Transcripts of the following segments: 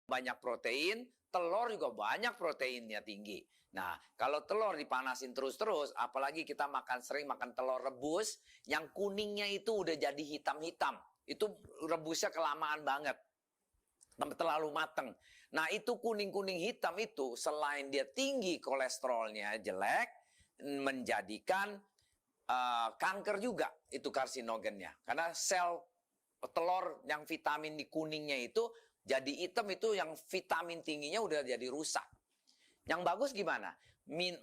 banyak protein, telur juga banyak proteinnya tinggi. Nah, kalau telur dipanasin terus-terus, apalagi kita sering makan telur rebus, yang kuningnya itu udah jadi hitam-hitam. Itu rebusnya kelamaan banget. Terlalu mateng. Nah, itu kuning-kuning hitam itu, selain dia tinggi kolesterolnya jelek, menjadikan kanker juga, itu karsinogennya. Karena sel telur yang vitamin di kuningnya itu jadi hitam, itu yang vitamin tingginya udah jadi rusak. Yang bagus gimana?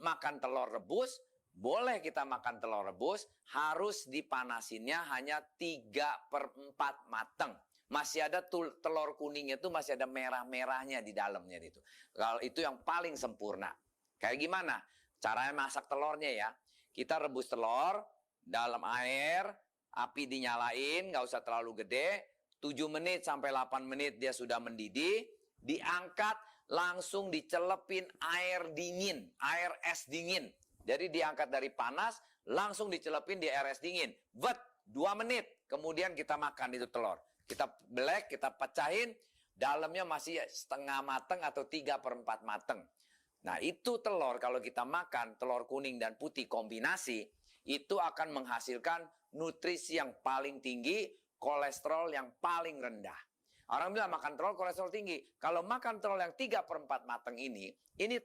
Makan telur rebus, boleh kita makan telur rebus, harus dipanasinnya hanya 3/4 mateng. Masih ada telur kuningnya itu masih ada merah-merahnya di dalamnya itu. Kalau itu yang paling sempurna. Kayak gimana? Caranya masak telurnya ya. Kita rebus telur dalam air, api dinyalain, nggak usah terlalu gede. 7 menit sampai 8 menit dia sudah mendidih, diangkat, langsung dicelepin air dingin, air es dingin. Jadi diangkat dari panas, langsung dicelepin di air es dingin. 2 menit, kemudian kita makan itu telur. Kita belek, kita pecahin, dalamnya masih setengah mateng atau 3/4 mateng. Nah, itu telur kalau kita makan, telur kuning dan putih kombinasi, itu akan menghasilkan nutrisi yang paling tinggi, kolesterol yang paling rendah. Orang bilang makan telur kolesterol tinggi. Kalau makan telur yang 3/4 mateng ini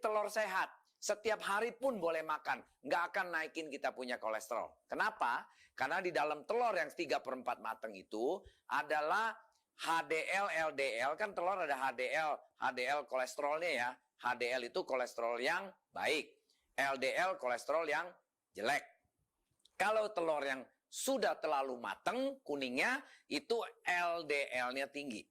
telur sehat. Setiap hari pun boleh makan. Nggak akan naikin kita punya kolesterol. Kenapa? Karena di dalam telur yang 3/4 mateng itu adalah HDL, LDL. Kan telur ada HDL kolesterolnya ya. HDL itu kolesterol yang baik. LDL kolesterol yang jelek. Kalau telur yang sudah terlalu mateng, kuningnya, itu LDL-nya tinggi.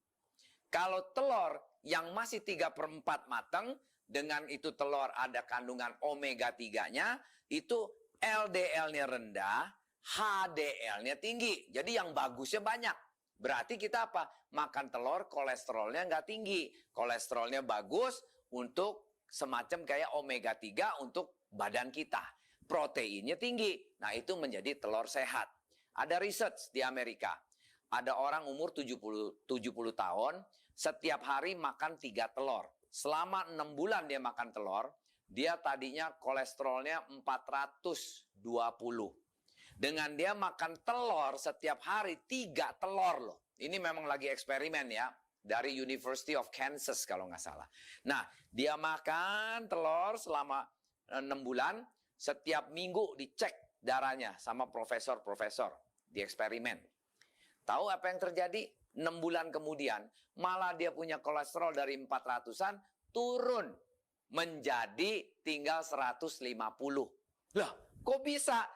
Kalau telur yang masih 3/4 mateng, dengan itu telur ada kandungan omega 3-nya, itu LDL-nya rendah, HDL-nya tinggi. Jadi yang bagusnya banyak. Berarti kita apa? Makan telur kolesterolnya nggak tinggi. Kolesterolnya bagus untuk semacam kayak omega 3 untuk badan kita. Proteinnya tinggi. Nah, itu menjadi telur sehat. Ada research di Amerika. Ada orang umur 70 tahun, setiap hari makan 3 telur. Selama 6 bulan dia makan telur, dia tadinya kolesterolnya 420. Dengan dia makan telur setiap hari 3 telur loh. Ini memang lagi eksperimen ya. Dari University of Kansas kalau nggak salah. Nah, dia makan telur selama 6 bulan. Setiap minggu dicek darahnya sama profesor-profesor di eksperimen. Tahu apa yang terjadi? 6 bulan kemudian, malah dia punya kolesterol dari 400-an turun menjadi tinggal 150. Lah, kok bisa?